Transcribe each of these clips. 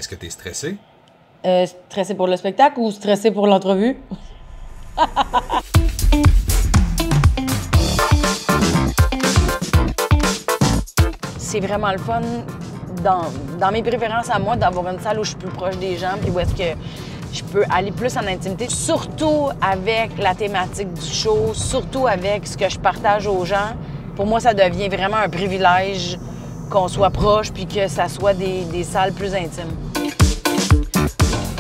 Est-ce que tu es stressé? Stressé pour le spectacle ou stressé pour l'entrevue? C'est vraiment le fun, dans mes préférences à moi, d'avoir une salle où je suis plus proche des gens, puis où est-ce que je peux aller plus en intimité, surtout avec la thématique du show, surtout avec ce que je partage aux gens. Pour moi, ça devient vraiment un privilège qu'on soit proche puis que ça soit des salles plus intimes.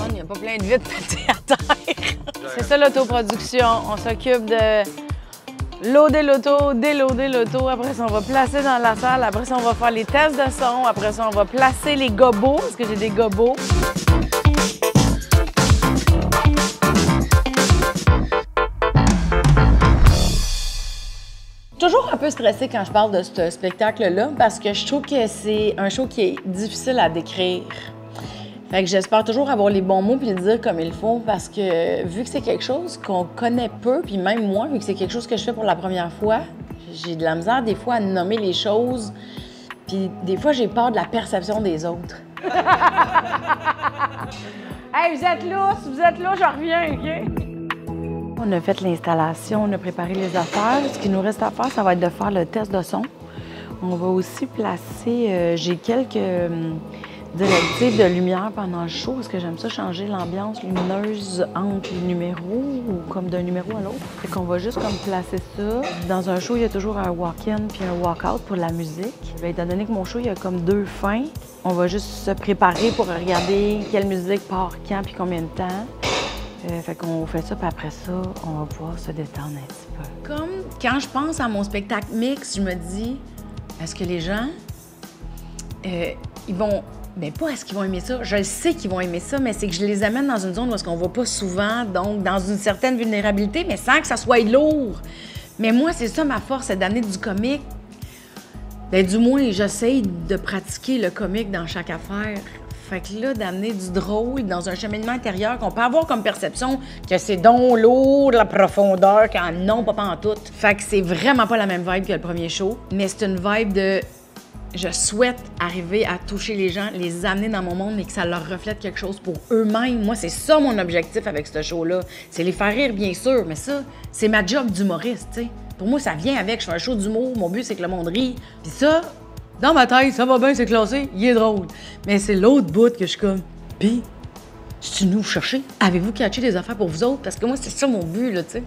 Il n'y a pas plein de vitres pétées à terre. C'est ça l'autoproduction. On s'occupe de loader l'auto, déloader l'auto. Après ça, on va placer dans la salle. Après ça, on va faire les tests de son. Après ça, on va placer les gobos, parce que j'ai des gobos. Toujours un peu stressée quand je parle de ce spectacle-là, parce que je trouve que c'est un show qui est difficile à décrire. Fait que j'espère toujours avoir les bons mots puis le dire comme il faut, parce que vu que c'est quelque chose qu'on connaît peu, puis même moi, vu que c'est quelque chose que je fais pour la première fois, j'ai de la misère des fois à nommer les choses, puis des fois j'ai peur de la perception des autres. Hey, vous êtes là, j'en reviens, OK? On a fait l'installation, on a préparé les affaires. Ce qui nous reste à faire, ça va être de faire le test de son. On va aussi placer, j'ai quelques directives de lumière pendant le show, parce que j'aime ça changer l'ambiance lumineuse entre les numéros ou comme d'un numéro à l'autre. Fait qu'on va juste comme placer ça. Dans un show, il y a toujours un walk-in puis un walk-out pour la musique. Bien, étant donné que mon show, il y a comme 2 fins, on va juste se préparer pour regarder quelle musique part quand puis combien de temps. Fait qu'on fait ça, puis après ça, on va pouvoir se détendre un petit peu. Comme quand je pense à mon spectacle mix, je me dis, est-ce que les gens, ils vont... Bien, pas est-ce qu'ils vont aimer ça, je le sais qu'ils vont aimer ça, mais c'est que je les amène dans une zone où on ne va pas souvent, donc dans une certaine vulnérabilité, mais sans que ça soit lourd. Mais moi, c'est ça ma force, c'est d'amener du comique. Bien, du moins, j'essaye de pratiquer le comique dans chaque affaire. Fait que là, d'amener du drôle dans un cheminement intérieur qu'on peut avoir comme perception que c'est donc lourd, la profondeur, quand non, pas en tout. Fait que c'est vraiment pas la même vibe que le premier show, mais c'est une vibe de... Je souhaite arriver à toucher les gens, les amener dans mon monde et que ça leur reflète quelque chose pour eux-mêmes. Moi, c'est ça mon objectif avec ce show-là. C'est les faire rire, bien sûr, mais ça, c'est ma job d'humoriste, tu sais. Pour moi, ça vient avec. Je fais un show d'humour, mon but, c'est que le monde rit. Puis ça... Dans ma tête, ça va bien, c'est classé, il est drôle. Mais c'est l'autre bout que je suis comme, pis, c'est-tu nous chercher? Avez-vous catché des affaires pour vous autres? Parce que moi, c'est ça mon but, là, tu sais.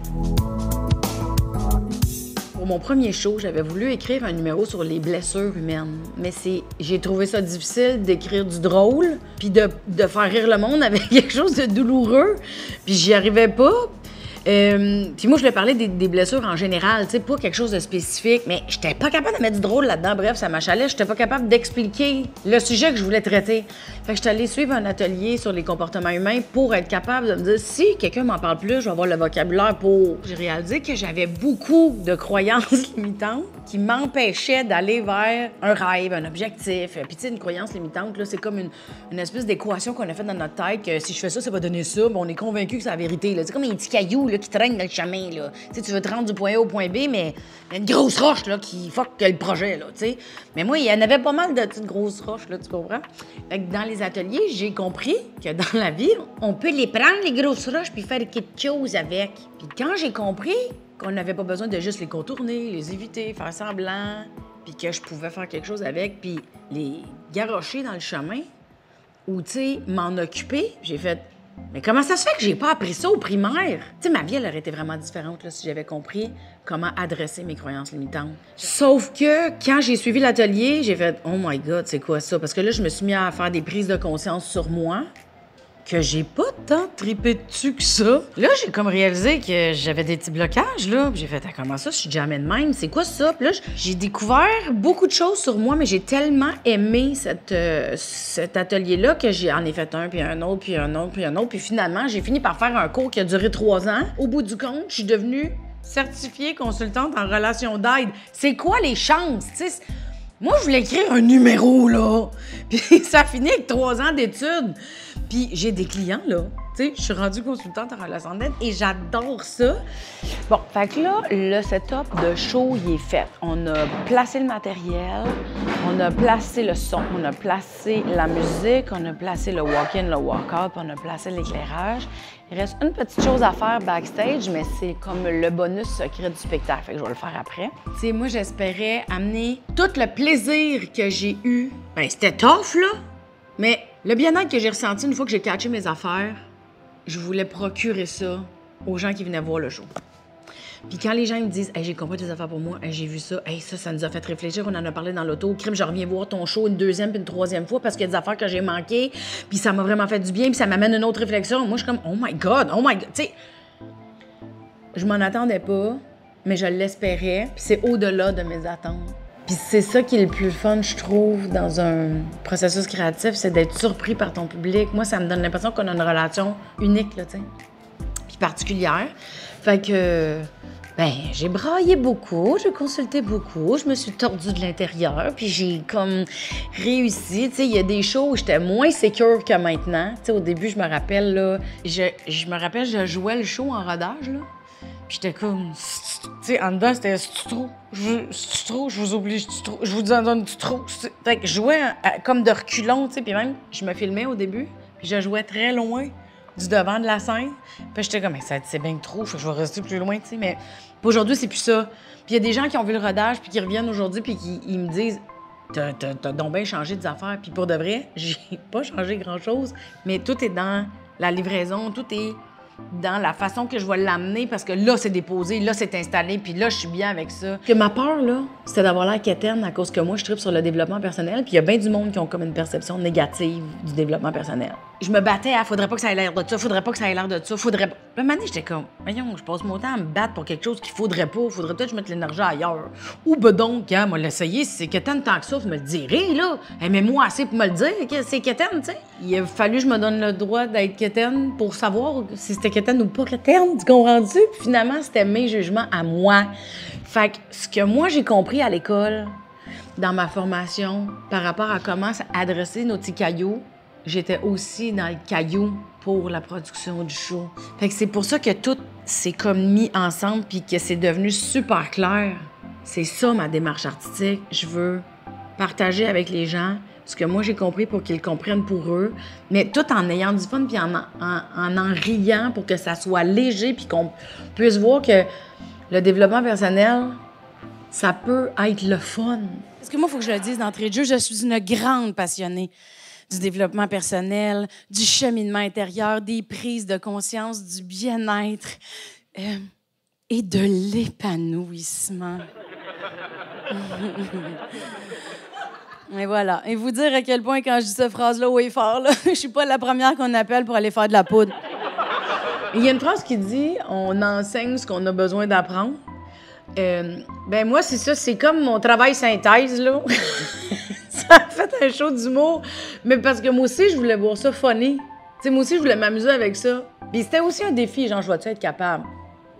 Pour mon premier show, j'avais voulu écrire un numéro sur les blessures humaines. Mais j'ai trouvé ça difficile d'écrire du drôle, puis de faire rire le monde avec quelque chose de douloureux. Puis j'y arrivais pas. Puis moi, je voulais parler des blessures en général, tu sais, pas quelque chose de spécifique, mais j'étais pas capable de mettre du drôle là-dedans. Bref, ça m'achalait, j'étais pas capable d'expliquer le sujet que je voulais traiter. Fait que j'étais allée suivre un atelier sur les comportements humains pour être capable de me dire, si quelqu'un m'en parle plus, je vais avoir le vocabulaire pour... J'ai réalisé que j'avais beaucoup de croyances limitantes qui m'empêchaient d'aller vers un rêve, un objectif. Puis tu sais, une croyance limitante, là, c'est comme une espèce d'équation qu'on a faite dans notre tête, que si je fais ça, ça va donner ça, mais on est convaincu que c'est la vérité, là. C'est comme un petit caillou, là, qui traîne dans le chemin, là. Tu sais, tu veux te rendre du point A au point B, mais il y a une grosse roche, là, qui fuck le projet, là, tu sais. Mais moi, il y en avait pas mal de petites grosses roches, là, tu comprends? Fait que dans les ateliers, j'ai compris que dans la vie, on peut les prendre, les grosses roches, puis faire quelque chose avec. Puis quand j'ai compris qu'on n'avait pas besoin de juste les contourner, les éviter, faire semblant, puis que je pouvais faire quelque chose avec, puis les garrocher dans le chemin, ou, tu sais, m'en occuper, j'ai fait... Mais comment ça se fait que j'ai pas appris ça au primaire? Tu sais, ma vie, elle aurait été vraiment différente là, si j'avais compris comment adresser mes croyances limitantes. Sauf que quand j'ai suivi l'atelier, j'ai fait « Oh my God, c'est quoi ça? » Parce que là, je me suis mis à faire des prises de conscience sur moi que j'ai pas tant trippé dessus que ça. Là, j'ai comme réalisé que j'avais des petits blocages, là. Puis j'ai fait, ah, comment ça, je suis jamais de même? C'est quoi ça? Puis là, j'ai découvert beaucoup de choses sur moi, mais j'ai tellement aimé cet atelier-là que j'en ai fait un, puis un autre, puis un autre, puis un autre. Puis finalement, j'ai fini par faire un cours qui a duré 3 ans. Au bout du compte, je suis devenue certifiée consultante en relation d'aide. C'est quoi les chances, tu sais? Moi, je voulais écrire un numéro, là. Puis ça a fini avec 3 ans d'études. Puis j'ai des clients, là. Tu sais, je suis rendue consultante en relation d'aide et j'adore ça. Bon, fait que là, le setup de show, il est fait. On a placé le matériel, on a placé le son, on a placé la musique, on a placé le walk-in, le walk-out, on a placé l'éclairage. Il reste une petite chose à faire backstage, mais c'est comme le bonus secret du spectacle. Fait que je vais le faire après. Tu sais, moi, j'espérais amener tout le plaisir que j'ai eu. Ben, c'était tough, là. Mais le bien-être que j'ai ressenti une fois que j'ai catché mes affaires, je voulais procurer ça aux gens qui venaient voir le show. Puis quand les gens me disent hey, « j'ai compris tes affaires pour moi, hey, j'ai vu ça, hey, ça nous a fait réfléchir, on en a parlé dans l'auto, crime, je reviens voir ton show une deuxième puis une troisième fois parce qu'il y a des affaires que j'ai manquées, puis ça m'a vraiment fait du bien, puis ça m'amène une autre réflexion. » Moi, je suis comme « oh my God, tu sais, je m'en attendais pas, mais je l'espérais, puis c'est au-delà de mes attentes. Puis c'est ça qui est le plus fun, je trouve, dans un processus créatif, c'est d'être surpris par ton public. Moi, ça me donne l'impression qu'on a une relation unique, là, tu sais, puis particulière. Fait que, ben, j'ai braillé beaucoup, j'ai consulté beaucoup, je me suis tordue de l'intérieur, puis j'ai comme réussi. Tu sais, il y a des shows où j'étais moins sécure que maintenant. Tu sais, au début, je me rappelle, là, je jouais le show en rodage, là, puis j'étais comme, tu sais, en dedans, c'était c'est trop, je vous oblige, je vous en donne trop. Fait que je jouais comme de reculons, tu sais, puis même, je me filmais au début, puis je jouais très loin du devant de la scène. Puis j'étais comme, c'est bien trop, je vais rester plus loin, tu sais. Mais aujourd'hui, c'est plus ça. Puis il y a des gens qui ont vu le rodage, puis qui reviennent aujourd'hui, puis qui ils me disent, t'as donc bien changé des affaires. Puis pour de vrai, j'ai pas changé grand-chose, mais tout est dans la livraison, tout est dans la façon que je vais l'amener, parce que là, c'est déposé, là, c'est installé, puis là, je suis bien avec ça. Que ma peur, là, c'était d'avoir l'air quétaine à cause que moi, je tripe sur le développement personnel, puis il y a bien du monde qui ont comme une perception négative du développement personnel. Je me battais à « faudrait pas que ça ait l'air de ça, faudrait pas que ça ait l'air de ça, faudrait pas... » Puis à un moment donné, j'étais comme « voyons, je passe mon temps à me battre pour quelque chose qu'il faudrait pas, faudrait peut-être que je mette l'énergie ailleurs. » Ou ben donc, hein, moi, l'essayer, si c'est quétaine tant que ça, vous me le direz, là. Aimez-moi assez pour me le dire que c'est quétaine, tu sais. Il a fallu que je me donne le droit d'être quétaine pour savoir si c'était quétaine ou pas quétaine, tu comprends-tu? Puis finalement, c'était mes jugements à moi. Fait que ce que moi, j'ai compris à l'école, dans ma formation, par rapport à comment adresser nos petits cailloux, j'étais aussi dans le caillou pour la production du show. Fait que c'est pour ça que tout s'est comme mis ensemble puis que c'est devenu super clair. C'est ça ma démarche artistique. Je veux partager avec les gens ce que moi j'ai compris pour qu'ils le comprennent pour eux, mais tout en ayant du fun puis en riant pour que ça soit léger puis qu'on puisse voir que le développement personnel, ça peut être le fun. Parce que moi, il faut que je le dise d'entrée de jeu, je suis une grande passionnée du développement personnel, du cheminement intérieur, des prises de conscience, du bien-être et de l'épanouissement. Et voilà. Et vous dire à quel point, quand je dis cette phrase-là haut et fort, là, je suis pas la première qu'on appelle pour aller faire de la poudre. Il y a une phrase qui dit « on enseigne ce qu'on a besoin d'apprendre ». Ben moi, c'est ça, c'est comme mon travail synthèse, là. Ça a fait un show d'humour, mais parce que moi aussi, je voulais voir ça funny. Tu sais, moi aussi, je voulais m'amuser avec ça. Puis c'était aussi un défi, genre, je vais-tu être capable?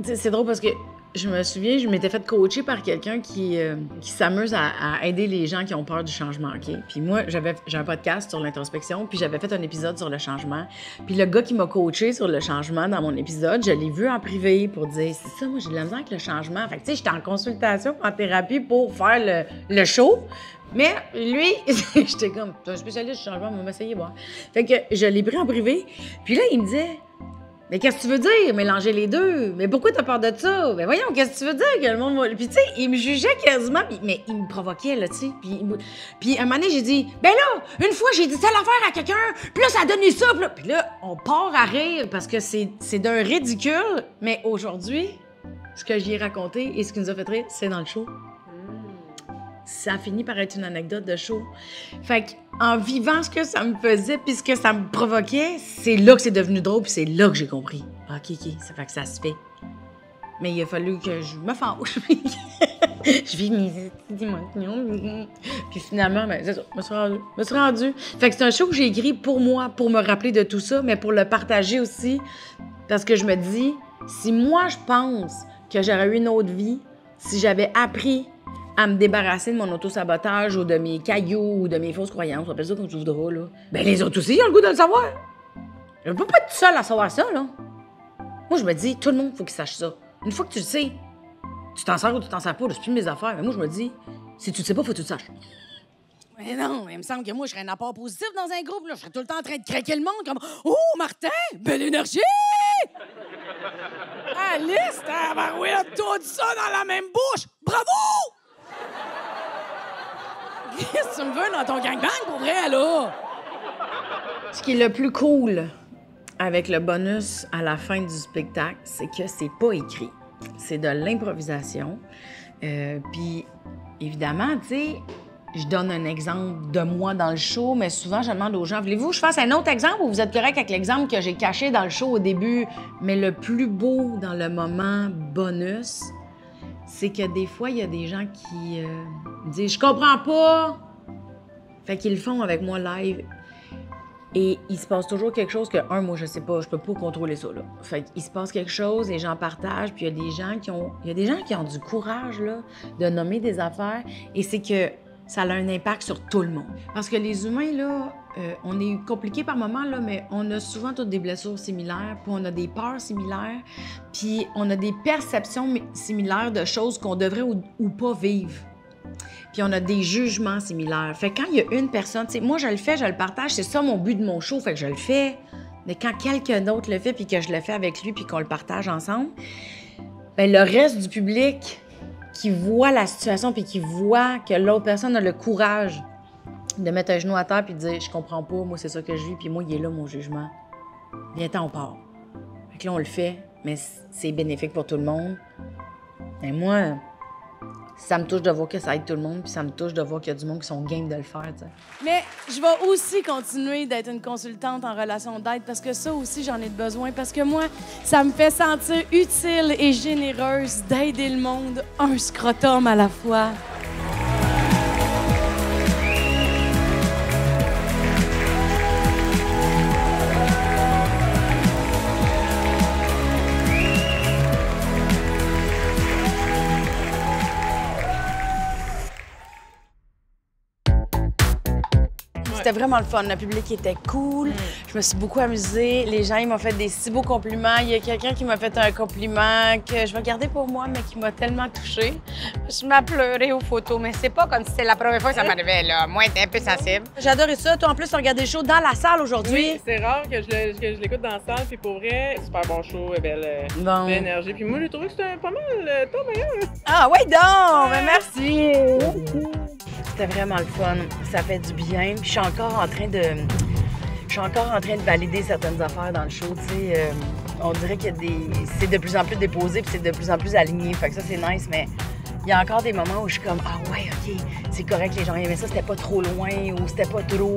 Tu sais, c'est drôle parce que je me souviens, je m'étais fait coacher par quelqu'un qui s'amuse à aider les gens qui ont peur du changement, OK? Puis moi, j'ai un podcast sur l'introspection, puis j'avais fait un épisode sur le changement. Puis le gars qui m'a coaché sur le changement dans mon épisode, je l'ai vu en privé pour dire « c'est ça, moi, j'ai de la misère avec le changement. » Fait que tu sais, j'étais en consultation, en thérapie pour faire le show. Mais lui, j'étais comme « t'es un spécialiste du changement, on va m'essayer, voir. » Fait que je l'ai pris en privé. Puis là, il me disait « mais qu'est-ce que tu veux dire? Mélanger les deux? Mais pourquoi t'as peur de ça? Mais voyons, qu'est-ce que tu veux dire que le monde va... » Puis tu sais, il me jugeait quasiment, mais il me provoquait, là, tu sais. Puis un moment donné, j'ai dit « ben là, une fois, j'ai dit telle affaire à quelqu'un, puis là, ça a donné ça. » Puis là, on part à rire parce que c'est d'un ridicule. Mais aujourd'hui, ce que j'y ai raconté et ce qui nous a fait rire, c'est dans le show. Ça a fini par être une anecdote de show. Fait qu'en vivant ce que ça me faisait puis ce que ça me provoquait, c'est là que c'est devenu drôle puis c'est là que j'ai compris. OK, ça fait que ça se fait. Mais il a fallu que je me fâche. Je vis mes émotions. Puis finalement, ben, c'est ça, me suis rendue. Fait que c'est un show que j'ai écrit pour moi, pour me rappeler de tout ça, mais pour le partager aussi. Parce que je me dis, si moi, je pense que j'aurais eu une autre vie, si j'avais appris à me débarrasser de mon auto-sabotage ou de mes cailloux ou de mes fausses croyances, on appelle ça comme tu voudras, là. Ben les autres aussi, ils ont le goût de le savoir. Je peux pas être seule à savoir ça, là. Moi, je me dis, tout le monde, faut qu'il sache ça. Une fois que tu le sais, tu t'en sers ou tu t'en sers pas, c'est plus mes affaires. Mais moi, je me dis, si tu le sais pas, faut que tu le saches. Mais non, il me semble que moi, je serais un apport positif dans un groupe. Là. Je serais tout le temps en train de craquer le monde comme « Oh, Martin, belle énergie! » Alice, tabarouette, tout ça dans la même bouche! Bravo! Qu'est-ce que tu me veux dans ton gangbang, pour vrai, là? Ce qui est le plus cool avec le bonus à la fin du spectacle, c'est que c'est pas écrit. C'est de l'improvisation. Puis, évidemment, tu sais, je donne un exemple de moi dans le show, mais souvent, je demande aux gens, voulez-vous que je fasse un autre exemple ou vous êtes correct avec l'exemple que j'ai caché dans le show au début? Mais le plus beau dans le moment bonus, c'est que des fois, il y a des gens qui disent « Je comprends pas! » Fait qu'ils le font avec moi live. Et il se passe toujours quelque chose que, moi, je sais pas, je peux pas contrôler ça, là. Fait qu'il se passe quelque chose, les gens partagent, puis il y a des gens qui ont du courage, là, de nommer des affaires, et c'est que ça a un impact sur tout le monde. Parce que les humains, là, on est compliqués par moments, là, mais on a souvent toutes des blessures similaires, puis on a des peurs similaires, puis on a des perceptions similaires de choses qu'on devrait ou pas vivre. Puis on a des jugements similaires. Fait que quand il y a une personne, tu sais, moi, je le fais, je le partage, c'est ça mon but de mon show, fait que je le fais. Mais quand quelqu'un d'autre le fait, puis que je le fais avec lui, puis qu'on le partage ensemble, bien, le reste du public qui voit la situation, puis qui voit que l'autre personne a le courage de mettre un genou à terre, puis de dire « Je comprends pas, moi, c'est ça que je vis, puis moi, il est là, mon jugement. Viens-t'en, on part. » Fait que là, on le fait, mais c'est bénéfique pour tout le monde. Et moi, ça me touche de voir que ça aide tout le monde, puis ça me touche de voir qu'il y a du monde qui sont game de le faire, tu sais. Mais je vais aussi continuer d'être une consultante en relation d'aide parce que ça aussi, j'en ai besoin. Parce que moi, ça me fait sentir utile et généreuse d'aider le monde, un scrotum à la fois. C'était vraiment le fun. Le public était cool. Je me suis beaucoup amusée. Les gens, ils m'ont fait des si beaux compliments. Il y a quelqu'un qui m'a fait un compliment que je vais garder pour moi, mais qui m'a tellement touchée. Je m'ai pleuré aux photos, mais c'est pas comme si c'était la première fois que ça m'arrivait, là. Moi, j'étais un peu sensible. J'adorais ça. Toi, en plus, tu as regardé le show dans la salle aujourd'hui. Oui, c'est rare que je l'écoute dans la salle. Puis pour vrai, super bon show, belle énergie. Puis moi, j'ai trouvé que c'était pas mal top, meilleur. Ah, ouais, donc! Ben, merci! C'était vraiment le fun. Ça fait du bien. Puis je suis encore en train de valider certaines affaires dans le show, tu sais. On dirait que c'est de plus en plus déposé puis c'est de plus en plus aligné. Fait que ça, c'est nice, mais il y a encore des moments où je suis comme « Ah ouais, OK, c'est correct, les gens aimaient ça, c'était pas trop loin ou c'était pas trop...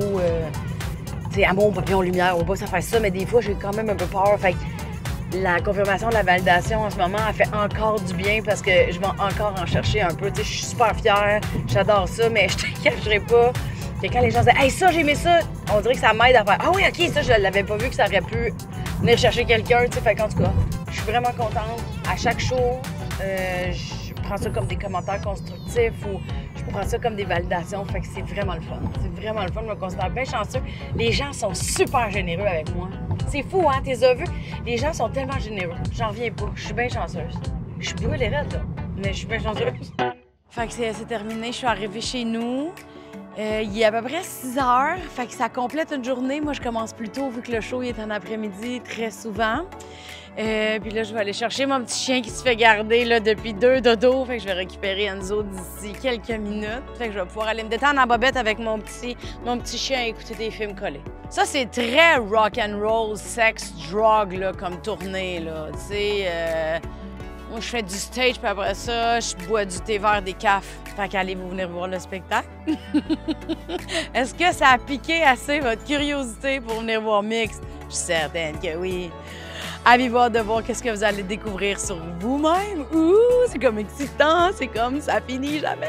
tu sais, amour, papillon, lumière, on va pas ça faire ça. » Mais des fois, j'ai quand même un peu peur. Fait que la confirmation de la validation en ce moment, elle fait encore du bien parce que je vais encore en chercher un peu. Tu sais, je suis super fière, j'adore ça, mais je te cacherai pas que quand les gens disent « Hey, ça, j'ai aimé ça », on dirait que ça m'aide à faire « Ah oui, OK, ça, je l'avais pas vu que ça aurait pu venir chercher quelqu'un. » Tu sais, fait qu'en tout cas, je suis vraiment contente. À chaque show, je prends ça comme des commentaires constructifs ou je prends ça comme des validations. Fait que c'est vraiment le fun. C'est vraiment le fun. Je me considère bien chanceux. Les gens sont super généreux avec moi. C'est fou, hein? T'es vu? Les gens sont tellement généreux. J'en reviens pas. Je suis bien chanceuse. Je suis brûlée raide, là. Mais je suis bien chanceuse. Fait que c'est terminé. Je suis arrivée chez nous. Il est à peu près 6 heures. Fait que ça complète une journée. Moi, je commence plus tôt vu que le show est en après-midi très souvent. Puis là, je vais aller chercher mon petit chien qui se fait garder là, depuis 2 dodos. Fait que je vais récupérer Enzo d'ici quelques minutes. Fait que je vais pouvoir aller me détendre en bobette avec mon petit chien et écouter des films collés. Ça, c'est très rock and roll, sex, drug là, comme tournée. Là. Tu sais, moi, je fais du stage, puis après ça, je bois du thé vert des cafes. Fait qu'allez-vous venir voir le spectacle? Est-ce que ça a piqué assez votre curiosité pour venir voir Mixte? Je suis certaine que oui. Avez-vous hâte de voir qu'est-ce que vous allez découvrir sur vous-même? Ouh, c'est comme excitant, c'est comme ça finit jamais.